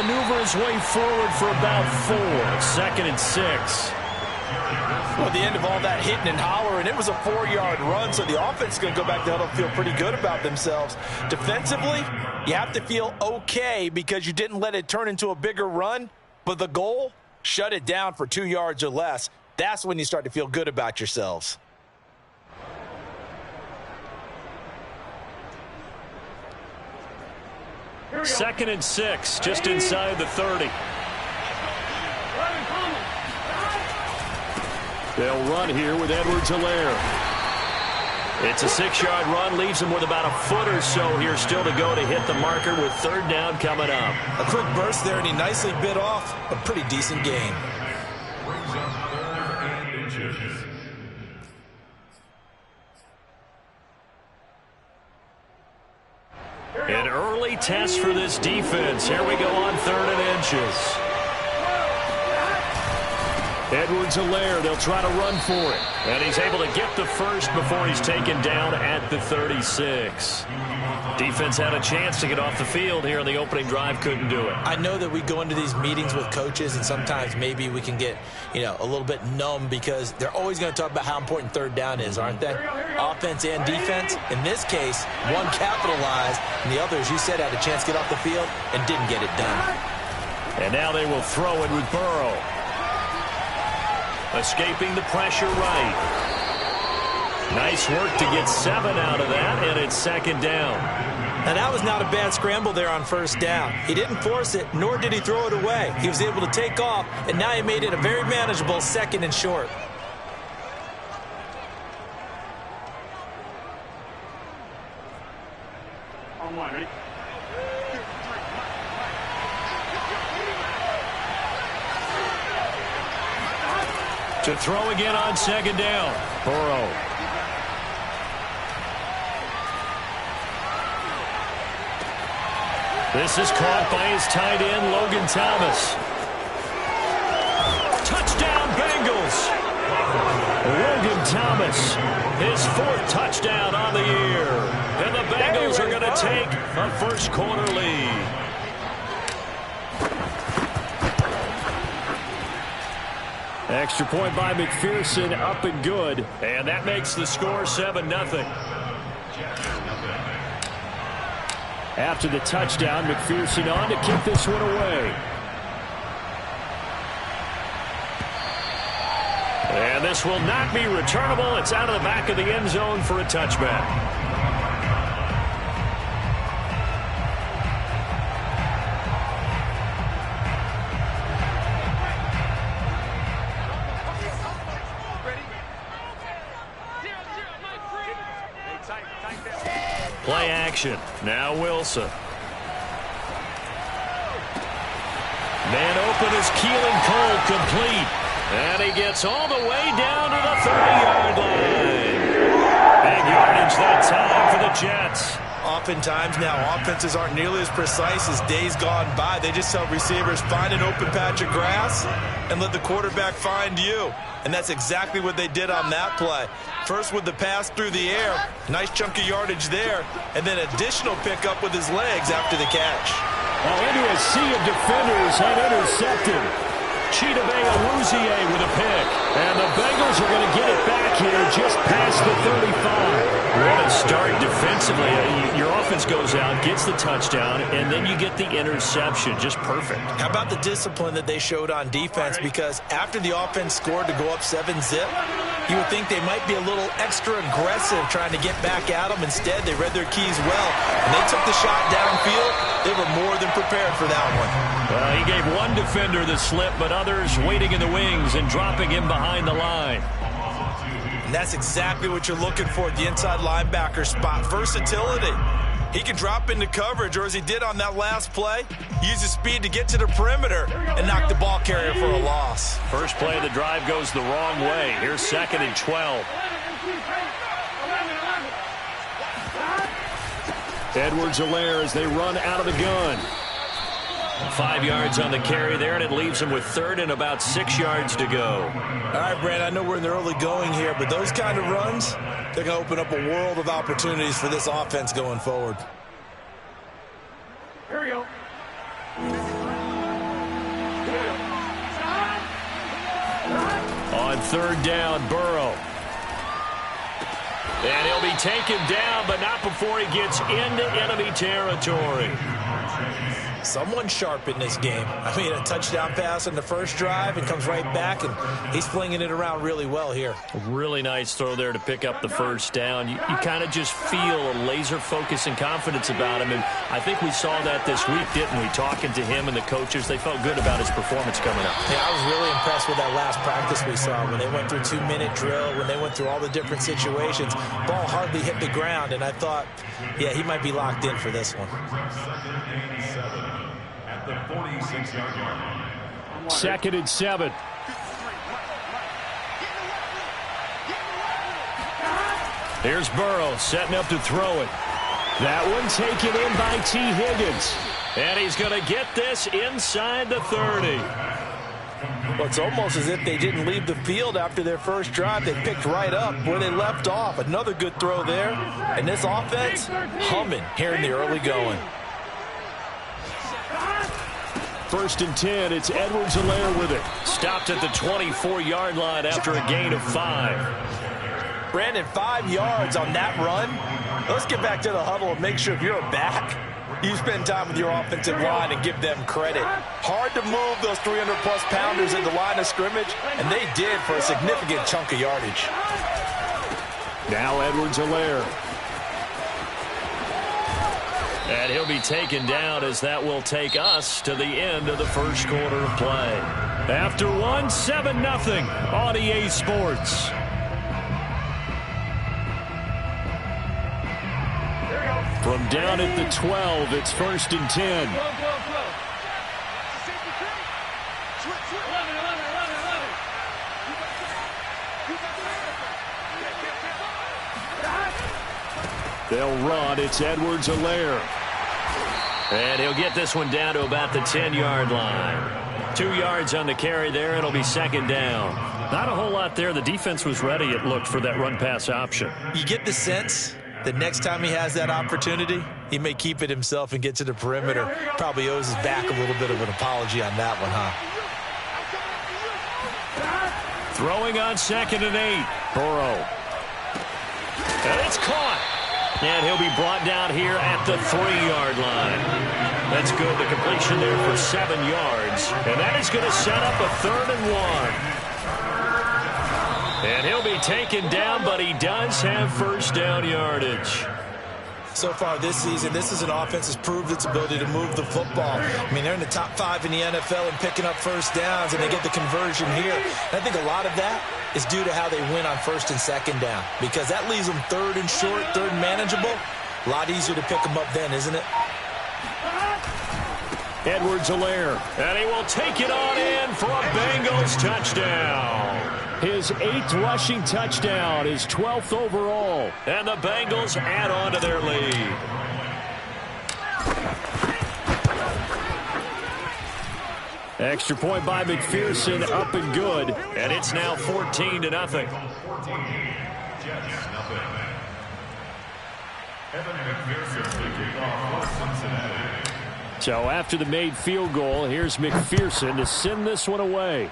maneuver his way forward for about 4. 2nd and 6. Well, at the end of all that hitting and hollering, it was a 4-yard run, so the offense is going to go back to huddle and feel pretty good about themselves. Defensively, you have to feel okay because you didn't let it turn into a bigger run, but the goal, shut it down for 2 yards or less. That's when you start to feel good about yourselves. Second and 6, just inside the 30. They'll run here with Edwards-Helaire. It's a 6-yard run, leaves him with about a foot or so here still to go to hit the marker with 3rd down coming up. A quick burst there, and he nicely bit off a pretty decent gain. An early test for this defense. Here we go on 3rd and inches. Edwards-Helaire, they'll try to run for it. And he's able to get the first before he's taken down at the 36. Defense had a chance to get off the field here in the opening drive, couldn't do it. I know that we go into these meetings with coaches, and sometimes maybe we can get, a little bit numb because they're always going to talk about how important 3rd down is, aren't they? Offense and defense. In this case, one capitalized, and the other, as you said, had a chance to get off the field and didn't get it done. And now they will throw it with Burrow. Escaping the pressure right. Nice work to get 7 out of that, and it's 2nd down. And that was not a bad scramble there on 1st down. He didn't force it, nor did he throw it away. He was able to take off, and now he made it a very manageable 2nd and short. Ready? To throw again on 2nd down. Burrow. This is caught by his tight end, Logan Thomas. Touchdown, Bengals. Logan Thomas, his 4th touchdown on the year. And the Bengals are going to take a first-quarter lead. Extra point by McPherson, up and good. And that makes the score 7-0. After the touchdown, McPherson on to kick this one away. And this will not be returnable. It's out of the back of the end zone for a touchback. Play action. Now Wilson. Man open is Keelan Cole, complete. And he gets all the way down to the 30-yard line. Big yardage that time for the Jets. Oftentimes now, offenses aren't nearly as precise as days gone by. They just tell receivers, find an open patch of grass and let the quarterback find you. And that's exactly what they did on that play. First with the pass through the air, nice chunk of yardage there, and then additional pickup with his legs after the catch. Well, into a sea of defenders had intercepted. Chidobe Awuzie with a pick. And the Bengals are going to get it back here just past the 35. What a start defensively. Your offense goes out, gets the touchdown, and then you get the interception. Just perfect. How about the discipline that they showed on defense? Because after the offense scored to go up 7-zip, you would think they might be a little extra aggressive trying to get back at them. Instead, they read their keys well, and they took the shot downfield. They were more than prepared for that one. Well, he gave one defender the slip, but others waiting in the wings and dropping him behind the line. And that's exactly what you're looking for at the inside linebacker spot. Versatility. He can drop into coverage, or as he did on that last play, use his speed to get to the perimeter and knock the ball carrier for a loss. First play of the drive goes the wrong way. Here's 2nd and 12. Edwards-Helaire as they run out of the gun. 5 yards on the carry there, and it leaves him with 3rd and about 6 yards to go. All right, Brad, I know we're in the early going here, but those kind of runs, they're going to open up a world of opportunities for this offense going forward. Here we go. On third down, Burrow. And he'll be taken down, but not before he gets into enemy territory. Someone sharp in this game. I mean, a touchdown pass in the first drive and comes right back, and he's flinging it around really well here. A really nice throw there to pick up the first down. You kind of just feel a laser focus and confidence about him, and I think we saw that this week, didn't we? Talking to him and the coaches, they felt good about his performance coming up. Yeah, I was really impressed with that last practice we saw when they went through 2-minute drill, when they went through all the different situations. Ball hardly hit the ground, and I thought, yeah, he might be locked in for this one. Second and 7. Here's Burrow setting up to throw it. That one taken in by T. Higgins. And he's going to get this inside the 30. Well, it's almost as if they didn't leave the field after their first drive. They picked right up where they left off. Another good throw there. And this offense, humming here in the early going. First and 10, it's Edwards-Helaire with it. Stopped at the 24-yard line after a gain of 5. Brandon, 5 yards on that run. Let's get back to the huddle and make sure if you're a back, you spend time with your offensive line and give them credit. Hard to move those 300-plus pounders in the line of scrimmage, and they did for a significant chunk of yardage. Now Edwards-Helaire. And he'll be taken down as that will take us to the end of the first quarter of play. After one, 7-0 on EA Sports. From down at the 12, it's first and 10. They'll run. It's Edwards-Helaire. And he'll get this one down to about the 10-yard line. 2 yards on the carry there. It'll be second down. Not a whole lot there. The defense was ready, it looked, for that run-pass option. You get the sense that next time he has that opportunity, he may keep it himself and get to the perimeter. Probably owes his back a little bit of an apology on that one, huh? Throwing on second and 8. Burrow. And it's caught. And he'll be brought down here at the 3-yard line. That's good. The completion there for 7 yards. And that is going to set up a 3rd and 1. And he'll be taken down, but he does have first down yardage. So far this season, this is an offense that's proved its ability to move the football. I mean, they're in the top 5 in the NFL and picking up first downs, and they get the conversion here. And I think a lot of that is due to how they win on first and second down, because that leaves them 3rd and short, 3rd and manageable. A lot easier to pick them up then, isn't it? Edwards-Helaire, and he will take it on in for a Bengals touchdown. His 8th rushing touchdown, his 12th overall. And the Bengals add on to their lead. Extra point by McPherson, up and good. And it's now 14-0. So after the made field goal, here's McPherson to send this one away.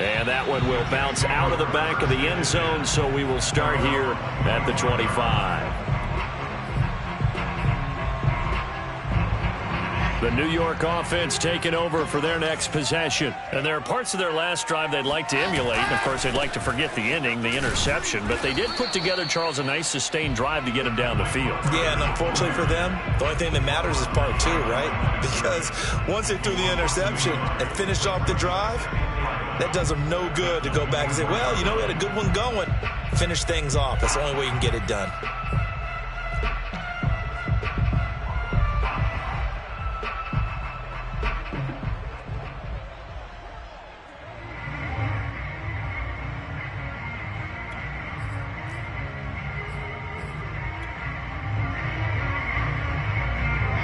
And that one will bounce out of the back of the end zone, so we will start here at the 25. The New York offense taking over for their next possession. And there are parts of their last drive they'd like to emulate. And, of course, they'd like to forget the ending, the interception. But they did put together, Charles, a nice sustained drive to get him down the field. Yeah, and unfortunately for them, the only thing that matters is part 2, right? Because once they threw the interception and finished off the drive, that does them no good to go back and say, well, you know, we had a good one going. Finish things off. That's the only way you can get it done.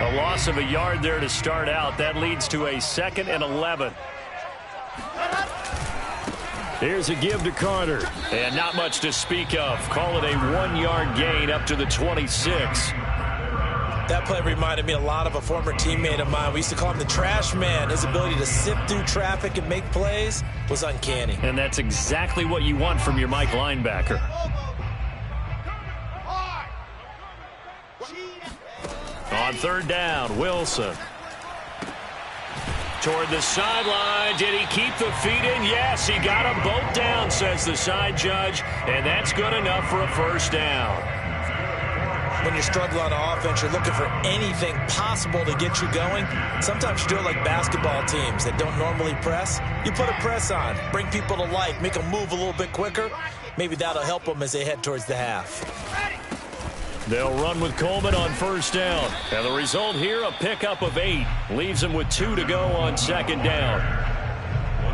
A loss of a yard there to start out. That leads to a 2nd and 11. Here's a give to Carter. And not much to speak of. Call it a 1-yard gain up to the 26. That play reminded me a lot of a former teammate of mine. We used to call him the trash man. His ability to sift through traffic and make plays was uncanny. And that's exactly what you want from your Mike linebacker. On third down, Wilson. Toward the sideline. Did he keep the feet in? Yes, he got them both down, says the side judge. And that's good enough for a first down. When you struggle on offense, you're looking for anything possible to get you going. Sometimes you do it like basketball teams that don't normally press. You put a press on, bring people to life, make them move a little bit quicker. Maybe that'll help them as they head towards the half. They'll run with Coleman on first down. And the result here, a pickup of 8. Leaves them with 2 to go on second down.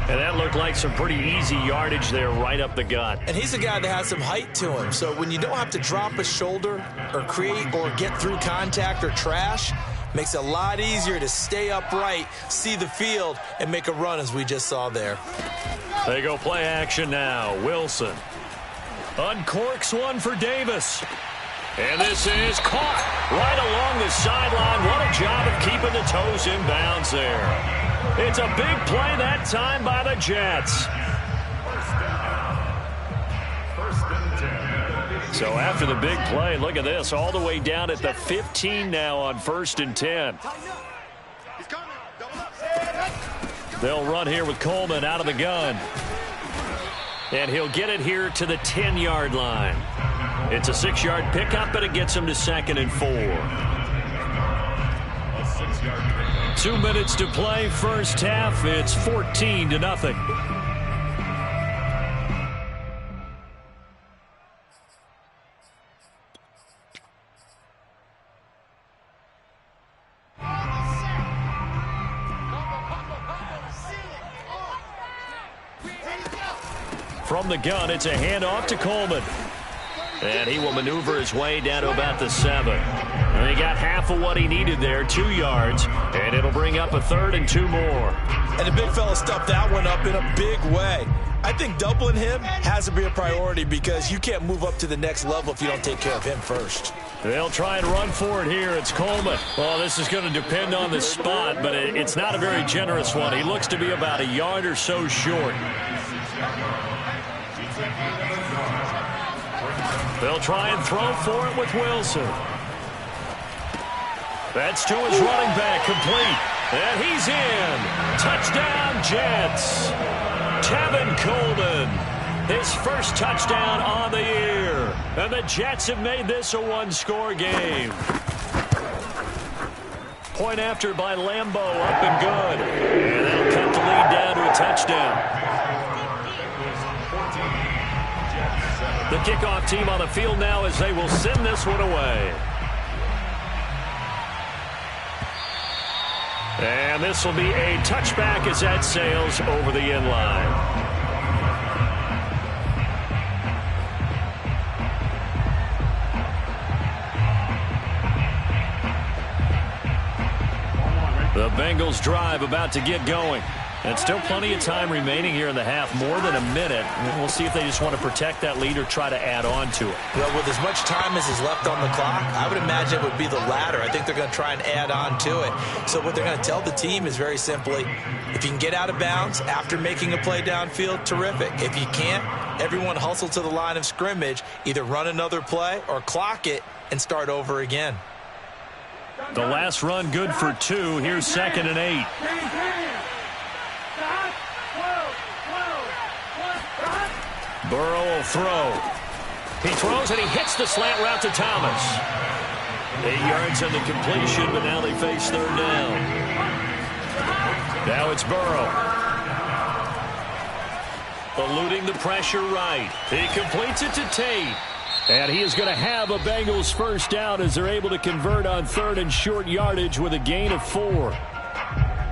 And that looked like some pretty easy yardage there right up the gut. And he's a guy that has some height to him. So when you don't have to drop a shoulder or create or get through contact or trash, makes it a lot easier to stay upright, see the field, and make a run as we just saw there. They go play action now. Wilson uncorks one for Davis. And this is caught right along the sideline. What a job of keeping the toes in bounds there. It's a big play that time by the Jets. So after the big play, look at this, all the way down at the 15 now on 1st and 10. They'll run here with Coleman out of the gun. And he'll get it here to the 10-yard line. It's a 6-yard pickup, and it gets him to 2nd and 4. 2 minutes to play, first half. It's 14-0. From the gun, it's a handoff to Coleman. And he will maneuver his way down to about the 7. And he got half of what he needed there, 2 yards. And it'll bring up a 3rd and 2 more. And the big fella stuffed that one up in a big way. I think doubling him has to be a priority because you can't move up to the next level if you don't take care of him first. They'll try and run for it here. It's Coleman. Well, this is going to depend on the spot, but it's not a very generous one. He looks to be about a yard or so short. They'll try and throw for it with Wilson. That's to his running back, complete. And he's in. Touchdown, Jets. Tevin Coleman, his first touchdown on the year. And the Jets have made this a one-score game. Point after by Lambo, up and good. And that'll cut the lead down to a touchdown. The kickoff team on the field now as they will send this one away. And this will be a touchback as that sails over the end line. The Bengals drive about to get going. And still plenty of time remaining here in the half, more than a minute. We'll see if they just want to protect that lead or try to add on to it. Well, with as much time as is left on the clock, I would imagine it would be the latter. I think they're going to try and add on to it. So what they're going to tell the team is very simply, if you can get out of bounds after making a play downfield, terrific. If you can't, everyone hustle to the line of scrimmage, either run another play or clock it and start over again. The last run good for 2. Here's 2nd and 8. Burrow will throw. He throws and he hits the slant route to Thomas. 8 yards on the completion, but now they face 3rd down. Now it's Burrow. Eluding the pressure right. He completes it to Tate. And he is going to have a Bengals first down as they're able to convert on 3rd and short yardage with a gain of 4.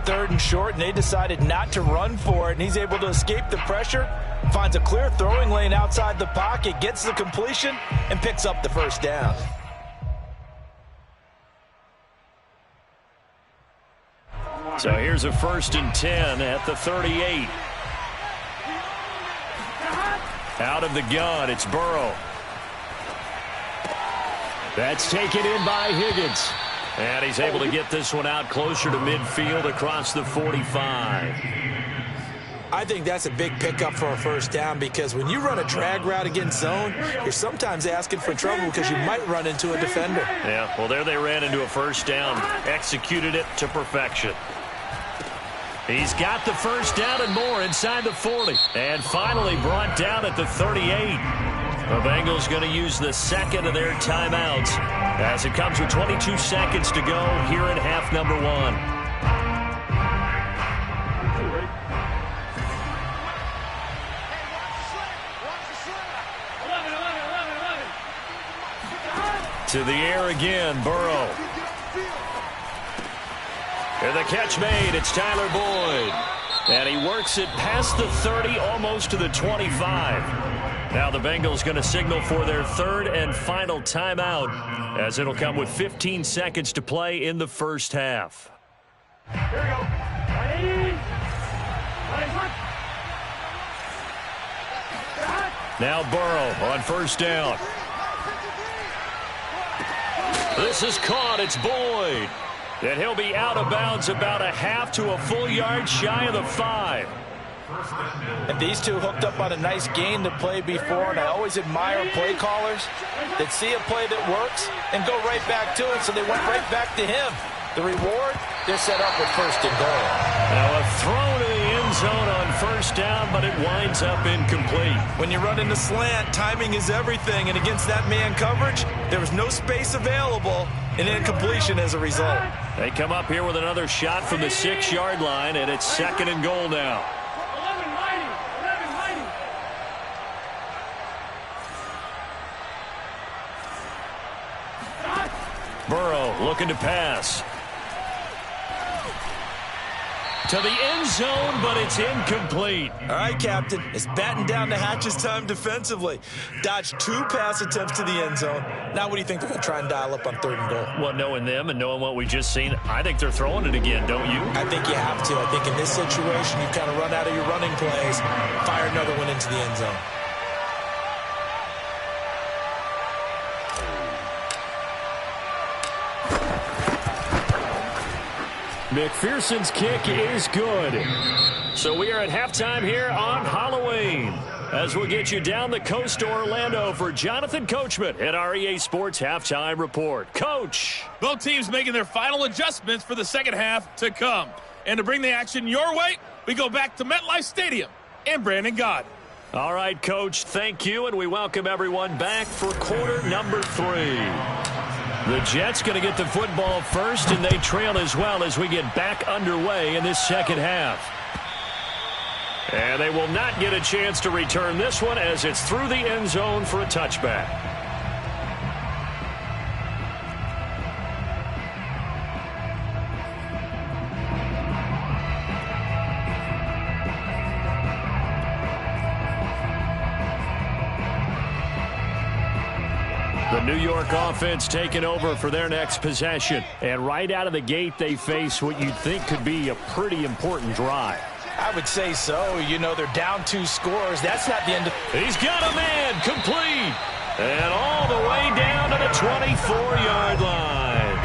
3rd and short, and they decided not to run for it, and he's able to escape the pressure, finds a clear throwing lane outside the pocket, gets the completion, and picks up the first down. So here's a 1st and 10 at the 38. Out of the gun, it's Burrow. That's taken in by Higgins. And he's able to get this one out closer to midfield across the 45. I think that's a big pickup for a first down because when you run a drag route against zone, you're sometimes asking for trouble because you might run into a defender. Yeah, well, there they ran into a first down, executed it to perfection. He's got the first down and more inside the 40. And finally brought down at the 38. The Bengals going to use the second of their timeouts as it comes with 22 seconds to go here in half number 1. To the air again, Burrow. And the catch made, it's Tyler Boyd. And he works it past the 30, almost to the 25. Now the Bengals going to signal for their third and final timeout as it'll come with 15 seconds to play in the first half. Here we go. Now Burrow on first down. This is caught. It's Boyd. And he'll be out of bounds about a half to a full yard shy of the 5. And these two hooked up on a nice gain to play before, and I always admire play callers that see a play that works and go right back to it, so they went right back to him. The reward, they're set up with first and goal. Now a throw to the end zone on first down, but it winds up incomplete. When you run in the slant, timing is everything, and against that man coverage, there was no space available, and incompletion as a result. They come up here with another shot from the 6-yard line, and it's second and goal now. Burrow looking to pass. To the end zone, but it's incomplete. All right, Captain. It's batten down the hatches time defensively. Dodged 2 pass attempts to the end zone. Now what do you think they're going to try and dial up on third and goal? Well, knowing them and knowing what we just seen, I think they're throwing it again, don't you? I think you have to. I think in this situation, you kind of run out of your running plays, fire another one into the end zone. McPherson's kick is good. So we are at halftime here on Halloween as we'll get you down the coast to Orlando for Jonathan Coachman at our EA Sports Halftime Report. Coach. Both teams making their final adjustments for the second half to come. And to bring the action your way, we go back to MetLife Stadium and Brandon Gaudin. All right, Coach, thank you, and we welcome everyone back for quarter number 3. The Jets going to get the football first, and they trail as well as we get back underway in this second half. And they will not get a chance to return this one as it's through the end zone for a touchback. The New York offense taking over for their next possession. And right out of the gate, they face what you'd think could be a pretty important drive. I would say so. You know, they're down 2 scores. That's not the end of... He's got a man complete. And all the way down to the 24-yard line.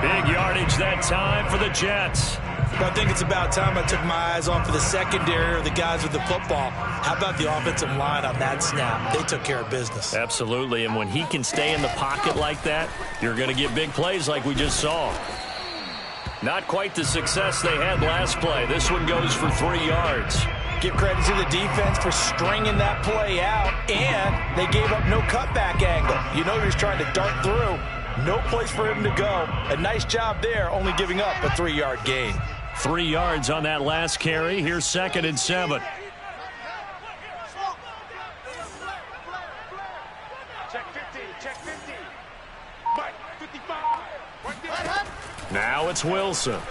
Big yardage that time for the Jets. I think it's about time I took my eyes off of the secondary or the guys with the football. How about the offensive line on that snap? They took care of business. Absolutely, and when he can stay in the pocket like that, you're going to get big plays like we just saw. Not quite the success they had last play. This one goes for 3 yards. Give credit to the defense for stringing that play out, and they gave up no cutback angle. You know he was trying to dart through. No place for him to go. A nice job there, only giving up a 3-yard gain. 3 yards on that last carry. Here's 2nd and 7. Check 50, check 50. Mike, 55. Now it's Wilson. A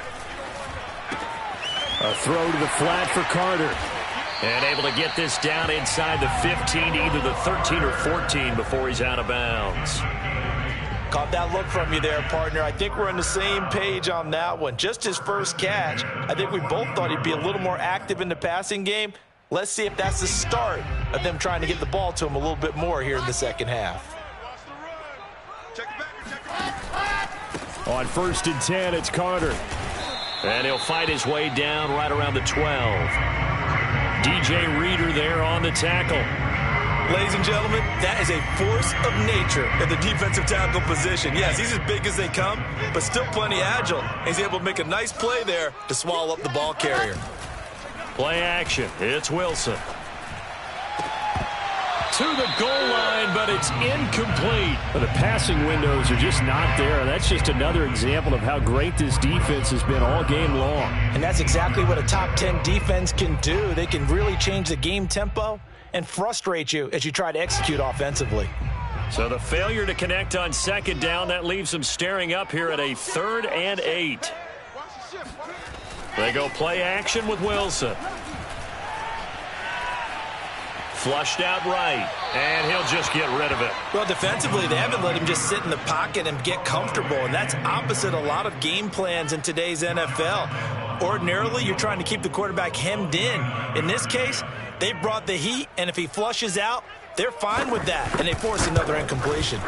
throw to the flat for Carter. And able to get this down inside the 15, either the 13 or 14 before he's out of bounds. Caught that look from you there, partner. I think we're on the same page on that one. Just his first catch. I think we both thought he'd be a little more active in the passing game. Let's see if that's the start of them trying to get the ball to him a little bit more here in the second half. On 1st and 10, it's Carter. And he'll fight his way down right around the 12. DJ Reader there on the tackle. Ladies and gentlemen, that is a force of nature at the defensive tackle position. Yes, he's as big as they come, but still plenty agile. He's able to make a nice play there to swallow up the ball carrier. Play action. It's Wilson. To the goal line, but it's incomplete. The passing windows are just not there. That's just another example of how great this defense has been all game long. And that's exactly what a top 10 defense can do. They can really change the game tempo and frustrate you as you try to execute offensively. So the failure to connect on 2nd down, that leaves them staring up here at a 3rd and 8. They go play action with Wilson. Flushed out right, and he'll just get rid of it. Well, defensively, they haven't let him just sit in the pocket and get comfortable, and that's opposite a lot of game plans in today's NFL. Ordinarily, you're trying to keep the quarterback hemmed in. In this case, they brought the heat, and if he flushes out, they're fine with that, and they force another incompletion.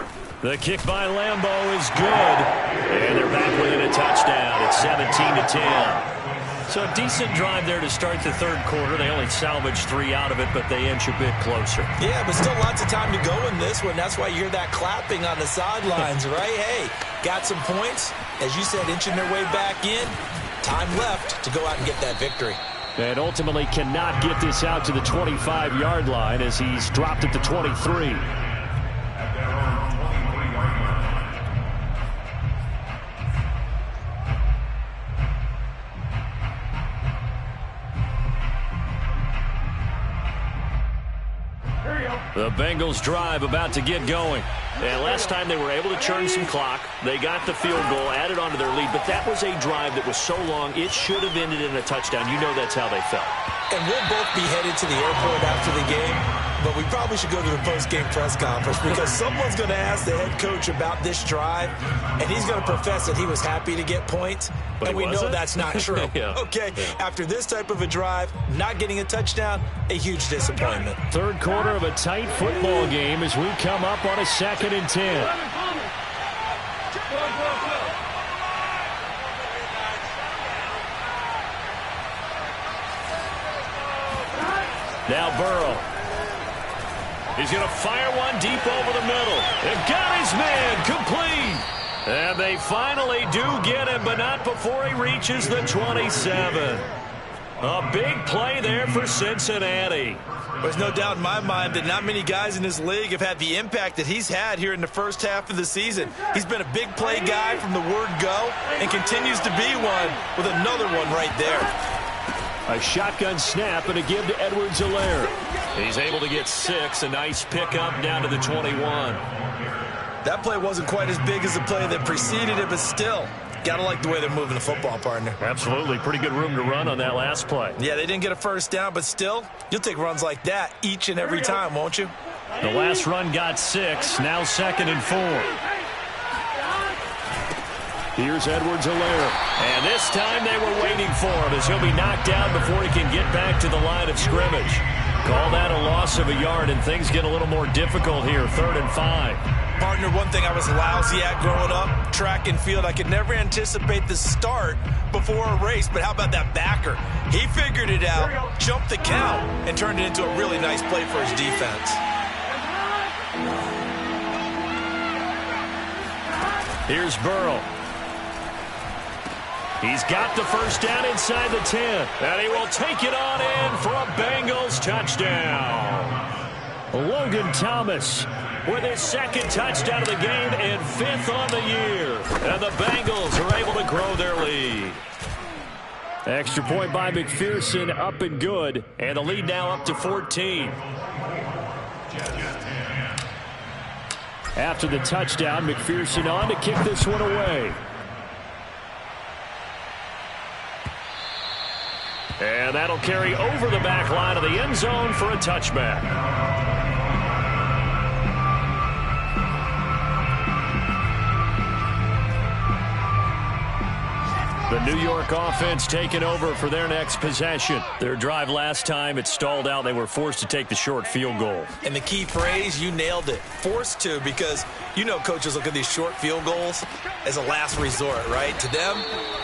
The kick by Lambeau is good, and they're back within a touchdown. It's 17-10. So a decent drive there to start the 3rd quarter. They only salvaged 3 out of it, but they inch a bit closer. Yeah, but still lots of time to go in this one. That's why you hear that clapping on the sidelines, right? Hey, got some points. As you said, inching their way back in. Time left to go out and get that victory. And ultimately cannot get this out to the 25-yard line as he's dropped at the 23. The Bengals drive about to get going. And last time they were able to churn some clock. They got the field goal, added on to their lead. But that was a drive that was so long, it should have ended in a touchdown. You know that's how they felt. And we'll both be headed to the airport after the game. But we probably should go to the post-game press conference because someone's going to ask the head coach about this drive, and he's going to profess that he was happy to get points, and we know that's not true. Yeah. Okay, after this type of a drive, not getting a touchdown, a huge disappointment. 3rd quarter of a tight football game as we come up on a 2nd and 10. Now Burrow. He's going to fire one deep over the middle. And got his man complete. And they finally do get him, but not before he reaches the 27. A big play there for Cincinnati. There's no doubt in my mind that not many guys in this league have had the impact that he's had here in the first half of the season. He's been a big play guy from the word go and continues to be one with another one right there. A shotgun snap and a give to Edwards-Helaire. He's able to get 6. A nice pickup down to the 21. That play wasn't quite as big as the play that preceded it, but still, gotta like the way they're moving the football, partner. Absolutely. Pretty good room to run on that last play. Yeah, they didn't get a first down, but still, you'll take runs like that each and every time, won't you? The last run got 6. Now 2nd and 4. Here's Edwards-Helaire. And this time they were waiting for him as he'll be knocked down before he can get back to the line of scrimmage. Call that a loss of a yard, and things get a little more difficult here. 3rd and 5. Partner, one thing I was lousy at growing up, track and field, I could never anticipate the start before a race, but how about that backer? He figured it out, jumped the count, and turned it into a really nice play for his defense. Here's Burrow. He's got the first down inside the 10, and he will take it on in for a Bengals touchdown. Logan Thomas with his 2nd touchdown of the game and 5th on the year. And the Bengals are able to grow their lead. Extra point by McPherson, up and good. And the lead now up to 14. After the touchdown, McPherson on to kick this one away. And that'll carry over the back line of the end zone for a touchback. The New York offense taking over for their next possession. Their drive last time, it stalled out. They were forced to take the short field goal. And the key phrase, you nailed it. Forced to, because you know coaches look at these short field goals as a last resort, right? To them,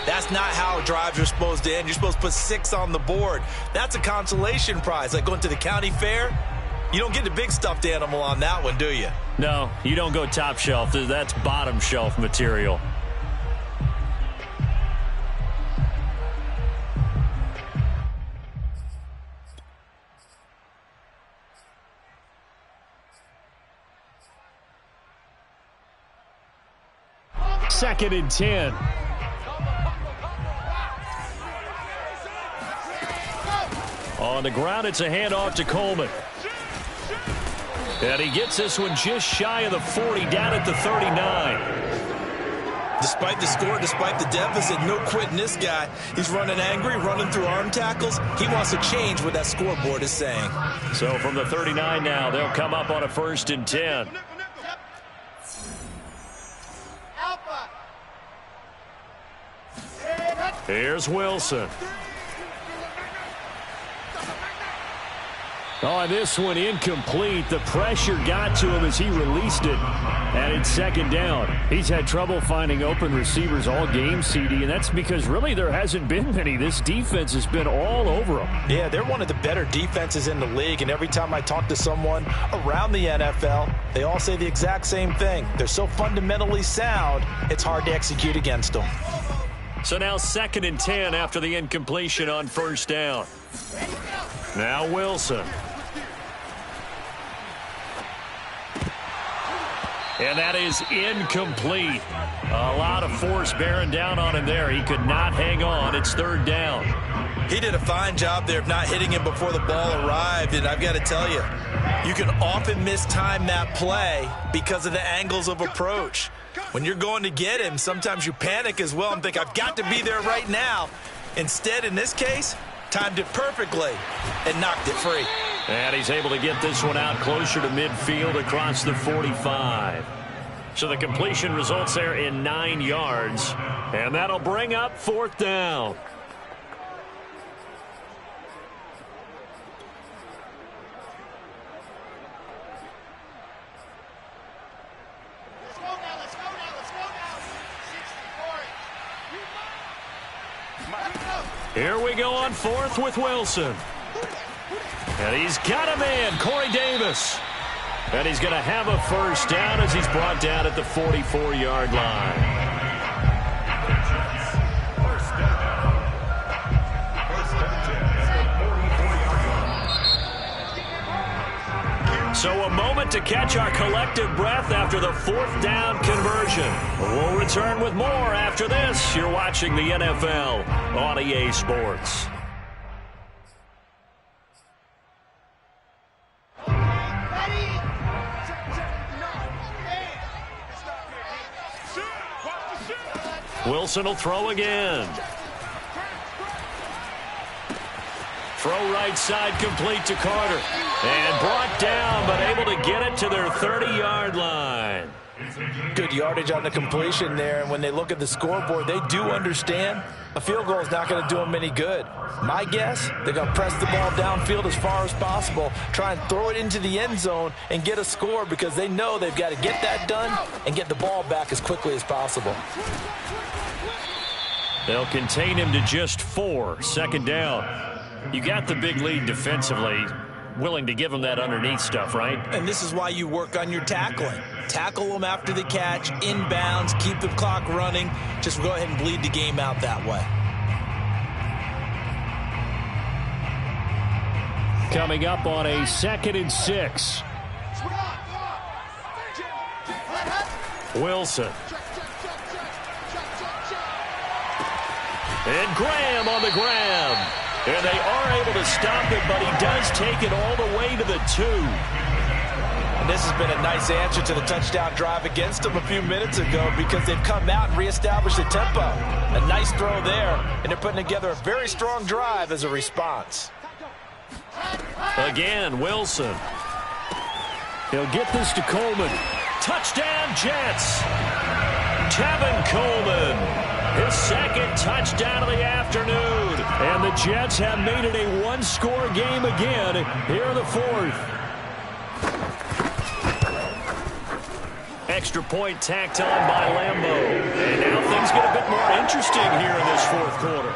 that's not how drives are supposed to end. You're supposed to put 6 on the board. That's a consolation prize. Like going to the county fair, you don't get the big stuffed animal on that one, do you? No, you don't go top shelf. That's bottom shelf material. Second and 10. On the ground, it's a handoff to Coleman. And he gets this one just shy of the 40, down at the 39. Despite the score, despite the deficit, no quitting this guy. He's running angry, running through arm tackles. He wants to change what that scoreboard is saying. So from the 39 now, they'll come up on a 1st and 10. Here's Wilson. Oh, this one incomplete. The pressure got to him as he released it. And it's 2nd down. He's had trouble finding open receivers all game, CD, and that's because really there hasn't been many. This defense has been all over them. Yeah, they're one of the better defenses in the league, and every time I talk to someone around the NFL, they all say the exact same thing. They're so fundamentally sound, it's hard to execute against them. So now 2nd and 10 after the incompletion on 1st down. Now Wilson. And that is incomplete. A lot of force bearing down on him there. He could not hang on. It's 3rd down. He did a fine job there of not hitting him before the ball arrived. And I've got to tell you, you can often mistime that play because of the angles of approach. When you're going to get him, sometimes you panic as well and think, I've got to be there right now. Instead, in this case, timed it perfectly and knocked it free. And he's able to get this one out closer to midfield across the 45. So the completion results there in 9 yards. And that'll bring up 4th down. Here we go on 4th with Wilson. And he's got a man, Corey Davis. And he's going to have a 1st down as he's brought down at the 44-yard line. So a moment to catch our collective breath after the 4th down conversion. We'll return with more after this. You're watching the NFL on EA Sports. Wilson will throw again. Throw right side complete to Carter. And brought down, but able to get it to their 30-yard line. Good yardage on the completion there, and when they look at the scoreboard, they do understand a field goal is not going to do them any good. My guess, they're going to press the ball downfield as far as possible, try and throw it into the end zone and get a score because they know they've got to get that done and get the ball back as quickly as possible. They'll contain him to just 4, 2nd down. You got the big lead defensively, willing to give them that underneath stuff, right? And this is why you work on your tackling. Tackle them after the catch, inbounds, keep the clock running. Just go ahead and bleed the game out that way. Coming up on a 2nd and 6. Wilson. And Graham on the ground. And they are able to stop it, but he does take it all the way to the 2. And this has been a nice answer to the touchdown drive against them a few minutes ago because they've come out and reestablished the tempo. A nice throw there, and they're putting together a very strong drive as a response. Again, Wilson. He'll get this to Coleman. Touchdown, Jets. Tevin Coleman. his second touchdown of the afternoon. And the Jets have made it a one-score game again here in the fourth. Extra point tacked on by Lambo. And now things get a bit more interesting here in this fourth quarter.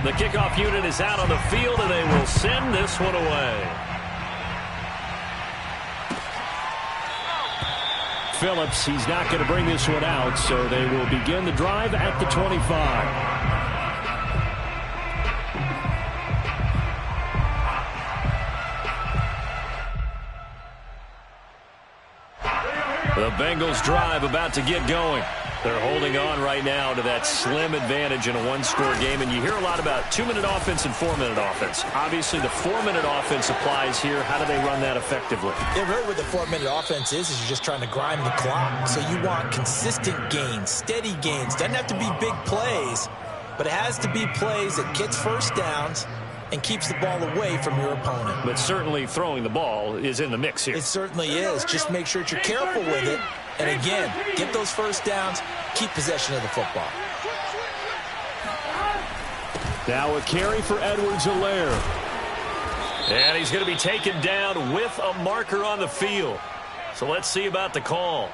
The kickoff unit is out on the field, and they will send this one away. Phillips, he's not going to bring this one out, so they will begin the drive at the 25. The Bengals drive about to get going. They're holding on right now to that slim advantage in a one-score game, and you hear a lot about 2-minute offense and 4-minute offense. Obviously, the 4-minute offense applies here. How do they run that effectively? Yeah, really what the 4-minute offense is you're just trying to grind the clock. So you want consistent gains, steady gains. Doesn't have to be big plays, but it has to be plays that gets first downs and keeps the ball away from your opponent. But certainly throwing the ball is in the mix here. It certainly is. Just make sure that you're careful with it. And again, get those first downs, keep possession of the football. Now a carry for Edwards-Helaire. And he's going to be taken down with a marker on the field. So let's see about the call.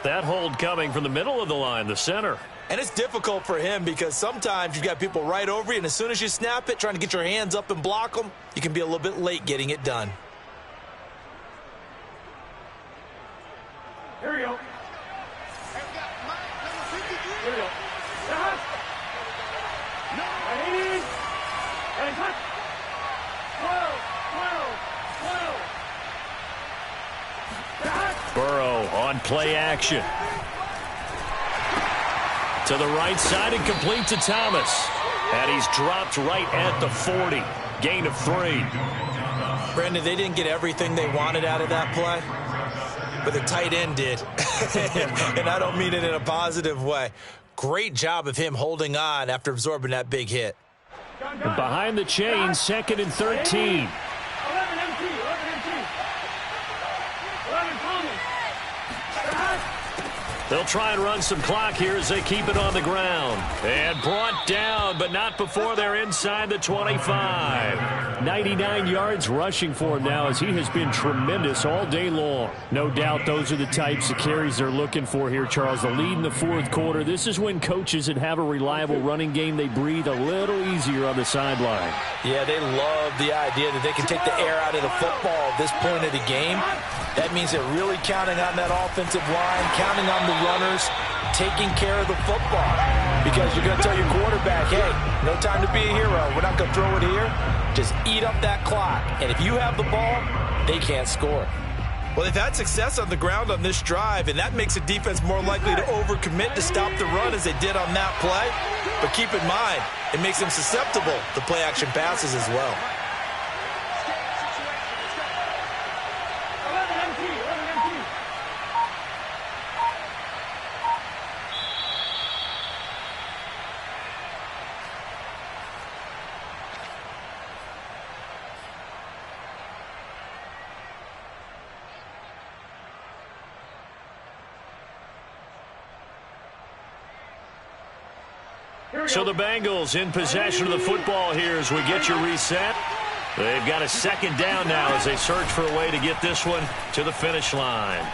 That hold coming from the middle of the line, the center. And it's difficult for him because sometimes you've got people right over you, and as soon as you snap it, trying to get your hands up and block them, you can be a little bit late getting it done. Here we go. Here we go. And cut. 12. Burrow on play action. To the right side and complete to Thomas. And he's dropped right at the 40. Gain of 3. Brandon, they didn't get everything they wanted out of that play, but the tight end did. And I don't mean it in a positive way. Great job of him holding on after absorbing that big hit. And behind the chain, 2nd and 13. 11 empty. 11 Thomas. They'll try and run some clock here as they keep it on the ground. And brought down, but not before they're inside the 25. 99 yards rushing for him now as he has been tremendous all day long. No doubt those are the types of carries they're looking for here, Charles. The lead in the fourth quarter. This is when coaches that have a reliable running game, they breathe a little easier on the sideline. Yeah, they love the idea that they can take the air out of the football at this point of the game. That means they're really counting on that offensive line, counting on the runners, taking care of the football. Because you're going to tell your quarterback, hey, no time to be a hero. We're not going to throw it here. Just eat up that clock. And if you have the ball, they can't score. Well, they've had success on the ground on this drive, and that makes the defense more likely to overcommit to stop the run as they did on that play. But keep in mind, it makes them susceptible to play-action passes as well. So the Bengals in possession of the football here as we get you reset. They've got a 2nd down now as they search for a way to get this one to the finish line.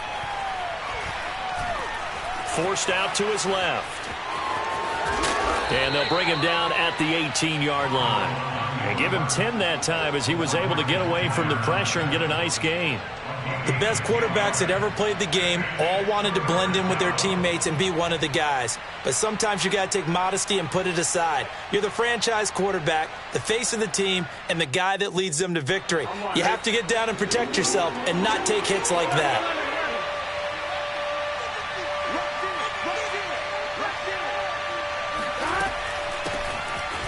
Forced out to his left. And they'll bring him down at the 18-yard line. And give him 10 that time as he was able to get away from the pressure and get a nice gain. The best quarterbacks that ever played the game all wanted to blend in with their teammates and be one of the guys. But sometimes you got to take modesty and put it aside. You're the franchise quarterback, the face of the team, and the guy that leads them to victory. You have to get down and protect yourself and not take hits like that.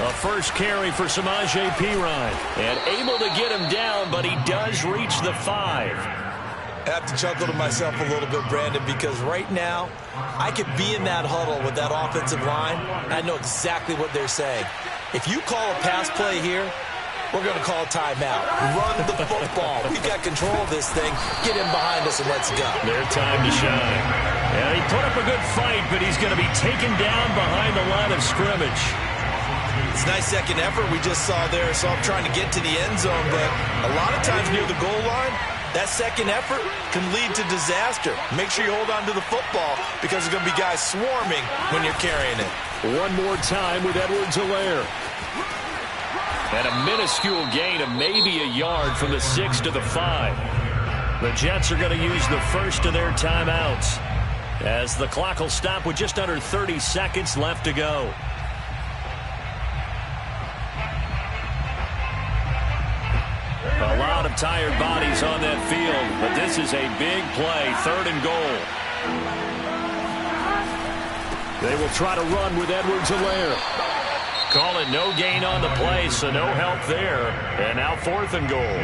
A first carry for Samaje Perine. And able to get him down, but he does reach the 5. I have to chuckle to myself a little bit, Brandon, because right now I could be in that huddle with that offensive line, and I know exactly what they're saying. If you call a pass play here, we're going to call a timeout. Run the football. We've got control of this thing. Get in behind us and let's go. Their time to shine. And he put up a good fight, but he's going to be taken down behind the line of scrimmage. It's a nice second effort we just saw there. So I'm trying to get to the end zone, but a lot of times near the goal line, that second effort can lead to disaster. Make sure you hold on to the football because there's going to be guys swarming when you're carrying it. One more time with Edwards-Helaire. And a minuscule gain of maybe a yard from the 6 to the 5. The Jets are going to use the first of their timeouts as the clock will stop with just under 30 seconds left to go. A lot of tired bodies on that field, but this is a big play, 3rd and goal. They will try to run with Edwards-Helaire. Call it no gain on the play, so no help there. And now 4th and goal.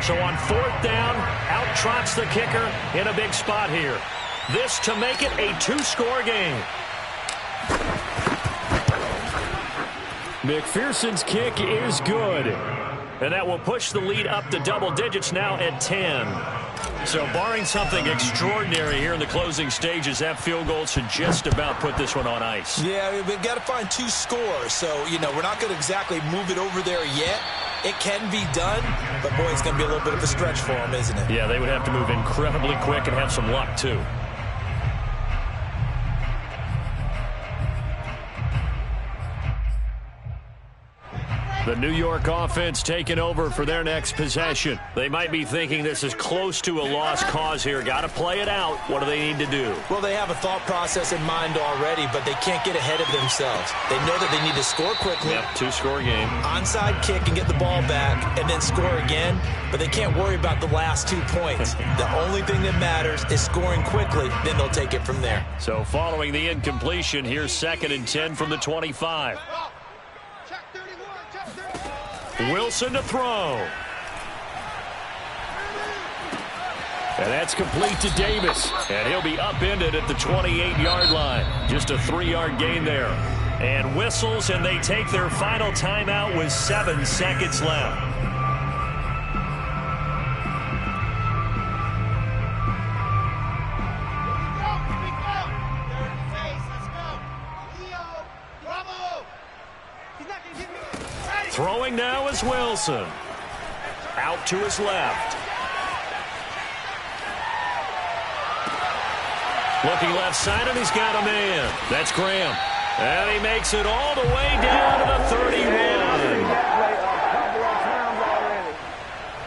So on 4th down, out trots the kicker in a big spot here. This to make it a 2-score game. McPherson's kick is good. And that will push the lead up to double digits now at 10. So barring something extraordinary here in the closing stages, that field goal should just about put this one on ice. Yeah, we've got to find 2 scores. So, we're not going to exactly move it over there yet. It can be done, but, boy, it's going to be a little bit of a stretch for them, isn't it? Yeah, they would have to move incredibly quick and have some luck, too. The New York offense taking over for their next possession. They might be thinking this is close to a lost cause here. Got to play it out. What do they need to do? Well, they have a thought process in mind already, but they can't get ahead of themselves. They know that they need to score quickly. Yep, 2-score game. Onside kick and get the ball back and then score again, but they can't worry about the last 2 points. The only thing that matters is scoring quickly, then they'll take it from there. So following the incompletion, here's 2nd and 10 from the 25. Wilson to throw. And that's complete to Davis. And he'll be upended at the 28-yard line. Just a 3-yard gain there. And whistles, and they take their final timeout with 7 seconds left. Throwing now is Wilson. Out to his left. Looking left side, and he's got a man. That's Graham. And he makes it all the way down